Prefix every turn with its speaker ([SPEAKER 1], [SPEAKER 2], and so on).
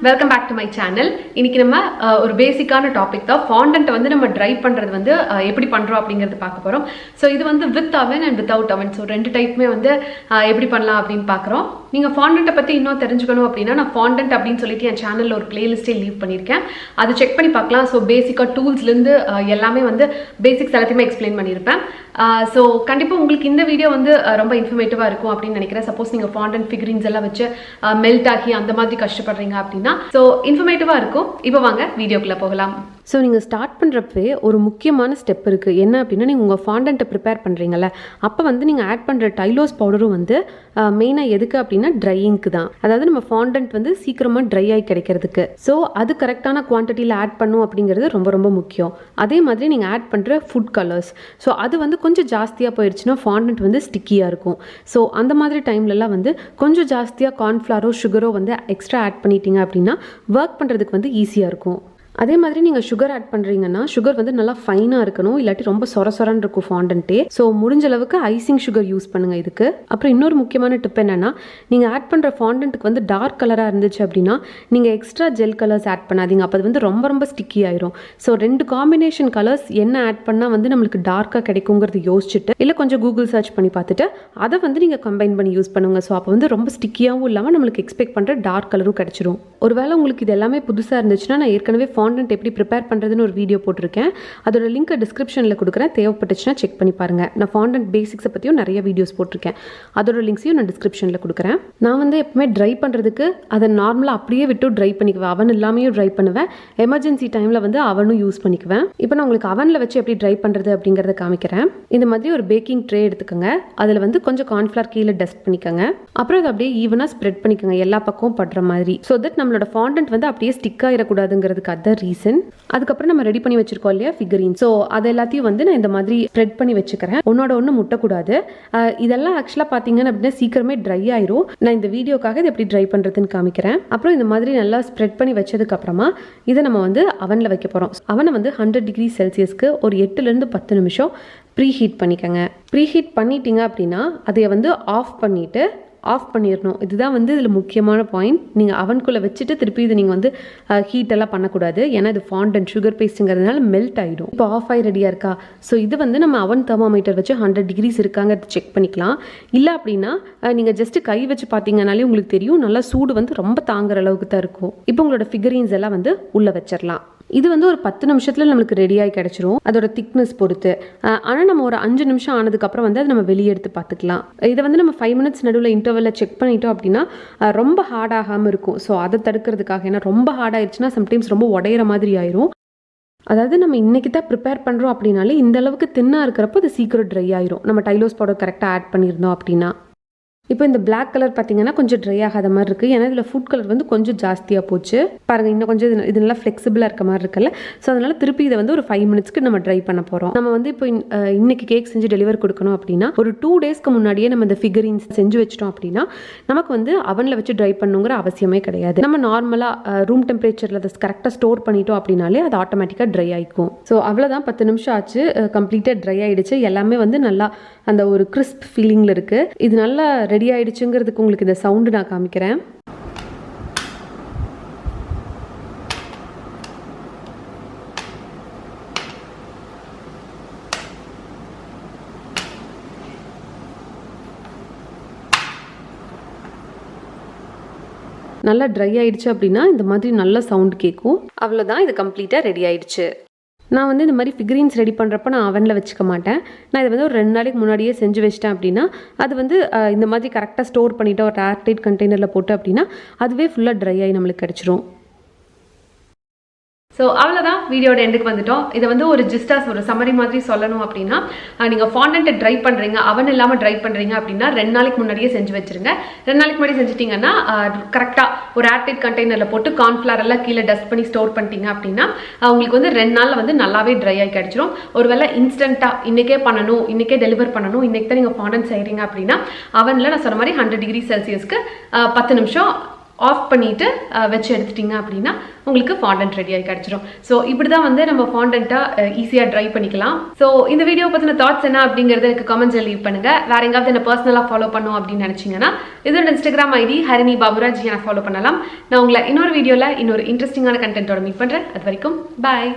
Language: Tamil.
[SPEAKER 1] Welcome back to my channel. இன்னைக்கு நம்ம ஒரு பேசிக்கான டாபிக் தான் ஃபாண்டன்ட் வந்து நம்ம ட்ரை பண்ணுறது வந்து எப்படி பண்ணுறோம் அப்படிங்கிறது பார்க்க போகிறோம். ஸோ இது வந்து வித் அவன் அண்ட் வித்தவுட் அவன், ஸோ ரெண்டு டைப்புமே வந்து எப்படி பண்ணலாம் அப்படின்னு பார்க்குறோம். நீங்கள் ஃபாண்டன்ட்டை பற்றி இன்னும் தெரிஞ்சுக்கணும் அப்படின்னா நான் ஃபாண்டன்ட் அப்படின்னு சொல்லிட்டு என் சேனலில் ஒரு பிளேலிஸ்ட்டே லீவ் பண்ணியிருக்கேன், அதை செக் பண்ணி பார்க்கலாம். ஸோ பேசிக்காக டூல்ஸ்லேருந்து எல்லாமே வந்து பேசிக்ஸ் எல்லாத்தையுமே எக்ஸ்பிளைன் பண்ணியிருப்பேன். ஸோ கண்டிப்பாக உங்களுக்கு இந்த வீடியோ வந்து ரொம்ப இன்ஃபர்மேட்டிவாக இருக்கும் அப்படின்னு நினைக்கிறேன். சப்போஸ் நீங்கள் ஃபாண்டன்ட் ஃபிகரின்ஸ் எல்லாம் வச்சு மெல்ட் ஆகி அந்த மாதிரி கஷ்டப்படுறீங்க அப்படின்னா ஸோ இன்ஃபர்மேட்டிவாக இருக்கும். இப்போ வாங்க வீடியோக்குள்ளே போகலாம்.
[SPEAKER 2] ஸோ நீங்கள் ஸ்டார்ட் பண்ணுறப்பே ஒரு முக்கியமான ஸ்டெப் இருக்குது. என்ன அப்படின்னா, நீங்கள் உங்கள் ஃபாண்டன்ட்டை ப்ரிப்பேர் பண்ணுறீங்கல்ல, அப்போ வந்து நீங்கள் ஆட் பண்ணுற டைலோஸ் பவுடரும் வந்து மெயினாக எதுக்கு அப்படின்னா ட்ரையிங்க்கு தான். அதாவது நம்ம ஃபாண்டன்ட் வந்து சீக்கிரமாக ட்ரை ஆகி கிடைக்கிறதுக்கு. ஸோ அது கரெக்டான குவான்டிட்டியில் ஆட் பண்ணும் அப்படிங்கிறது ரொம்ப ரொம்ப முக்கியம். அதே மாதிரி நீங்கள் ஆட் பண்ணுற ஃபுட் கலர்ஸ், ஸோ அது வந்து கொஞ்சம் ஜாஸ்தியாக போயிடுச்சுன்னா ஃபாண்டன்ட் வந்து ஸ்டிக்கியாக இருக்கும். ஸோ அந்த மாதிரி டைம்லலாம் வந்து கொஞ்சம் ஜாஸ்தியாக கார்ன்ஃப்ளவரோ சுகரோ வந்து எக்ஸ்ட்ரா ஆட் பண்ணிட்டீங்க அப்படின்னா ஒர்க் பண்ணுறதுக்கு வந்து ஈஸியாக இருக்கும். அதே மாதிரி நீங்கள் சுகர் ஆட் பண்ணுறீங்கன்னா சுகர் வந்து நல்லா ஃபைனாக இருக்கணும், இல்லாட்டி ரொம்ப சொரன்னு இருக்கும் ஃபாண்டன்ட்டே. ஸோ முடிஞ்ச அளவுக்கு ஐசிங் சுகர் யூஸ் பண்ணுங்கள் இதுக்கு. அப்புறம் இன்னொரு முக்கியமான டிப் என்னென்னா, நீங்கள் ஆட் பண்ணுற ஃபாண்டன்ட்டுக்கு வந்து டார்க் கலராக இருந்துச்சு அப்படின்னா நீங்கள் எக்ஸ்ட்ரா ஜெல் கலர்ஸ் ஆட் பண்ணாதீங்க, அப்போ அது வந்து ரொம்ப ரொம்ப ஸ்டிக்கி ஆயிரும். ஸோ ரெண்டு காம்பினேஷன் கலர்ஸ் என்ன ஆட் பண்ணால் வந்து நம்மளுக்கு டார்க்காக கிடைக்குங்கிறது யோசிச்சுட்டு, இல்லை கொஞ்சம் கூகுள் சர்ச் பண்ணி பார்த்துட்டு அதை வந்து நீங்கள் கம்பைன் பண்ணி யூஸ் பண்ணுங்கள். ஸோ அப்போ வந்து ரொம்ப ஸ்டிக்கியாகவும் இல்லாமல் நம்மளுக்கு எக்ஸ்பெக்ட் பண்ணுற டார்க் கலரும் கிடச்சிரும். ஒருவேளை உங்களுக்கு இது எல்லாமே புதுசாக இருந்துச்சுன்னா நான் ஏற்கனவே ஃபாண்டன்ட் எப்படி ப்ரிப்பேர் பண்ணுறதுன்னு ஒரு வீடியோ போட்டிருக்கேன், அதோட லிங்க்கை டிஸ்கிரிப்ஷனில் கொடுக்குறேன், தேவைப்பட்டுச்சுன்னா செக் பண்ணி பாருங்கள். நான் ஃபாண்டன்ட் பேசிக்ஸை பற்றியும் நிறைய வீடியோஸ் போட்டிருக்கேன், அதோட லிங்க்ஸையும் நான் டிஸ்கிரிப்ஷனில் கொடுக்குறேன். நான் வந்து எப்பவுமே ட்ரை பண்ணுறதுக்கு அதை நார்மலாக அப்படியே விட்டு ட்ரை பண்ணிக்குவேன், அவன் இல்லாமையும் ட்ரை பண்ணுவேன், எமர்ஜென்சி டைமில் வந்து அவனும் யூஸ் பண்ணிக்குவேன். இப்போ நான் உங்களுக்கு அவனில் வச்சு எப்படி ட்ரை பண்ணுறது அப்படிங்கிறத காமிக்கிறேன். இந்த மாதிரி ஒரு பேக்கிங் ட்ரே எடுத்துக்கோங்க, அதில் வந்து கொஞ்சம் கார்ன்ஃப்ளவர் கீழே டஸ்ட் பண்ணிக்கோங்க. அப்புறம் அதை அப்படியே ஈவனாக ஸ்ப்ரெட் பண்ணிக்கோங்க எல்லா பக்கமும் படுற மாதிரி. ஸோ தட் நம்மளோட ஃபாண்டன்ட் வந்து அப்படியே ஸ்டிக் ஆகிடக்கூடாதுங்கிறதுக்கு அதான் ரீசன். அதுக்கப்புறம் நம்ம ரெடி பண்ணி வச்சிருக்கோம் இல்லையா ஃபிகரின், ஸோ அது எல்லாத்தையும் வந்து நான் இந்த மாதிரி ஸ்ப்ரெட் பண்ணி வச்சுக்கிறேன், ஒன்னோட ஒன்று முட்டக்கூடாது. இதெல்லாம் ஆக்சுவலாக பார்த்தீங்கன்னா அப்படின்னா சீக்கிரமே ட்ரை ஆயிரும். நான் இந்த வீடியோக்காக இது எப்படி ட்ரை பண்ணுறதுன்னு காமிக்கிறேன். அப்புறம் இந்த மாதிரி நல்லா ஸ்ப்ரெட் பண்ணி வச்சதுக்கு அப்புறமா இதை நம்ம வந்து அவனில் வைக்க போகிறோம். அவனை வந்து 100 டிகிரி செல்சியஸ்க்கு ஒரு 8லேருந்து 10 நிமிஷம் ப்ரீ ஹீட் பண்ணிக்கோங்க. ப்ரீ ஹீட் பண்ணிட்டீங்க அப்படின்னா அதை வந்து ஆஃப் பண்ணிடணும். இதுதான் வந்து இதில் முக்கியமான பாயிண்ட். நீங்கள் அவனுக்குள்ளே வச்சுட்டு திருப்பி இது நீங்கள் வந்து ஹீட்டெல்லாம் பண்ணக்கூடாது, ஏன்னா இது ஃபாண்டன்ட் சுகர் பேஸ்ட்டுங்கிறதுனால மெல்ட் ஆகிடும். இப்போ ஆஃப் ஆகி ரெடியாக இருக்கா? ஸோ இது வந்து நம்ம அவன் தெர்மோமீட்டர் வச்சு 100 டிகிரிஸ் இருக்காங்கிறது செக் பண்ணிக்கலாம். இல்லை அப்படின்னா நீங்கள் ஜஸ்ட்டு கை வச்சு பார்த்தீங்கன்னாலே உங்களுக்கு தெரியும், நல்லா சூடு வந்து ரொம்ப தாங்குற அளவுக்கு தான் இருக்கும். இப்போ உங்களோட ஃபிகரின்ஸ் எல்லாம் வந்து உள்ளே வச்சிடலாம். இது வந்து ஒரு 10 நிமிஷத்தில் நம்மளுக்கு ரெடியாகி கிடச்சிரும், அதோட திக்னஸ் பொறுத்து. ஆனால் நம்ம ஒரு 5 நிமிஷம் ஆனதுக்கப்புறம் வந்து அதை நம்ம வெளியே எடுத்து பார்த்துக்கலாம். இதை வந்து நம்ம 5 மினிட்ஸ் நடுவில் இன்டர்வலில் செக் பண்ணிட்டோம் அப்படின்னா ரொம்ப ஹார்ட் ஆகாமல் இருக்கும். ஸோ அதை தடுக்கிறதுக்காக, ஏன்னா ரொம்ப ஹார்ட் ஆயிடுச்சுன்னா சம்டைம்ஸ் ரொம்ப உடையிற மாதிரி ஆயிரும். அதாவது நம்ம இன்றைக்கி தான் ப்ரிப்பேர் பண்ணுறோம் அப்படின்னாலே இந்த அளவுக்கு தின்னாக இருக்கிறப்போ அது சீக்கிரம் ட்ரை ஆயிரும், நம்ம டைலோஸ் பவுடர் கரெக்டாக ஆட் பண்ணியிருந்தோம் அப்படின்னா. இப்போ இந்த பிளாக் கலர் பார்த்தீங்கன்னா கொஞ்சம் ட்ரை ஆகாத மாதிரி இருக்குது, ஏன்னா இதில் ஃபுட் கலர் வந்து கொஞ்சம் ஜாஸ்தியாக போச்சு பாருங்கள். இன்னும் கொஞ்சம் இது நல்லா ஃப்ளெக்சிபிளாக இருக்க மாதிரி இருக்குல்ல. ஸோ அதனால் திருப்பி இதை வந்து ஒரு 5 மினிட்ஸ்க்கு நம்ம ட்ரை பண்ண போகிறோம். நம்ம வந்து இப்போ இன்னைக்கு கேக் செஞ்சு டெலிவர் கொடுக்கணும் அப்படின்னா ஒரு 2 டேஸ்க்கு முன்னாடியே நம்ம இந்த ஃபிகரின்ஸ் செஞ்சு வச்சிட்டோம் அப்படின்னா நமக்கு வந்து அவனில் வச்சு ட்ரை பண்ணுங்கிற அவசியமே கிடையாது. நம்ம நார்மலாக ரூம் டெம்பரேச்சரில் அதை கரெக்டாக ஸ்டோர் பண்ணிட்டோம் அப்படின்னாலே அது ஆட்டோமேட்டிக்காக ட்ரை ஆகிக்கும். ஸோ அவ்வளோதான், 10 நிமிஷம் ஆச்சு, கம்ப்ளீட்டாக ட்ரை ஆகிடுச்சு. எல்லாமே வந்து நல்லா அந்த ஒரு கிறிஸ்ப் ஃபீலிங்கில் இருக்குது. இது நல்லா ரெடி ஆயிடுச்சுங்கிறதுக்கு உங்களுக்கு இந்த சவுண்டு நான் காமிக்கிறேன். நல்லா ட்ரை ஆயிடுச்சு அப்படின்னா இந்த மாதிரி நல்ல சவுண்ட் கேட்கும். அவ்வளோதான், இது கம்ப்ளீட்டாக ரெடி ஆயிடுச்சு. நான் வந்து இந்த மாதிரி ஃபிகரின்ஸ் ரெடி பண்ணுறப்ப நான் அவனில் வச்சுக்க மாட்டேன். நான் இதை வந்து ஒரு 2 நாளைக்கு முன்னாடியே செஞ்சு வச்சிட்டேன் அப்படின்னா அது வந்து இந்த மாதிரி கரெக்டாக ஸ்டோர் பண்ணிவிட்டு ஒரு ஏர்டைட் கண்டெய்னரில் போட்டு அப்படின்னா அதுவே ஃபுல்லாக ட்ரை ஆகி நம்மளுக்கு கிடச்சிரும்.
[SPEAKER 1] ஸோ அவ்வளோதான், வீடியோட எண்டுக்கு வந்துட்டோம். இதை வந்து ஒரு ஜிஸ்டாஸ் ஒரு சம்மரி மாதிரி சொல்லணும் அப்படின்னா, நீங்கள் ஃபாண்டன்ட்டை ட்ரை பண்ணுறீங்க, அவன் இல்லாமல் ட்ரை பண்ணுறீங்க அப்படின்னா 2 நாளைக்கு முன்னாடியே செஞ்சு வச்சுருங்க. 2 நாளைக்கு முன்னாடி செஞ்சுட்டிங்கன்னா கரெக்டாக ஒரு ஏர்டைட் கண்டெய்னரில் போட்டு கார்ன்ஃப்ளவர் எல்லாம் கீழே டஸ்ட் பண்ணி ஸ்டோர் பண்ணிட்டீங்க அப்படின்னா உங்களுக்கு வந்து 2 நாளில் வந்து நல்லாவே ட்ரை ஆகி கிடச்சிரும். ஒருவேளை இன்ஸ்டண்ட்டாக இன்றைக்கே பண்ணணும், இன்றைக்கே டெலிவர் பண்ணணும், இன்றைக்கி தான் நீங்கள் ஃபாண்டன்ட் செய்கிறீங்க அப்படின்னா அவனில் நான் சொன்ன மாதிரி 100 டிகிரி செல்சியஸ்க்கு 10 நிமிஷம் ஆஃப் பண்ணிவிட்டு வச்சு எடுத்துட்டிங்க அப்படின்னா உங்களுக்கு ஃபாண்டன்ட் ரெடியாகி கிடச்சிரும். ஸோ இப்படி தான் வந்து நம்ம ஃபாண்டண்ட்டாக ஈஸியாக ட்ரை பண்ணிக்கலாம். ஸோ இந்த வீடியோ பற்றின தாட்ஸ் என்ன அப்படிங்கிறது எனக்கு கமெண்ட்ஸில் லீவ் பண்ணுங்கள். வேறு எங்காவது என்ன பர்சனலாக ஃபாலோ பண்ணும் அப்படின்னு நினச்சிங்கன்னா இதோட இன்ஸ்டாகிராம் ஐடி ஹரிணி பாபுராஜ் நான் ஃபாலோ பண்ணலாம். நான் உங்களை இன்னொரு வீடியோவில் இன்னொரு இன்ட்ரெஸ்டிங்கான கண்டென்ட்டோட மீட் பண்ணுறேன். அது வரைக்கும் பாய்.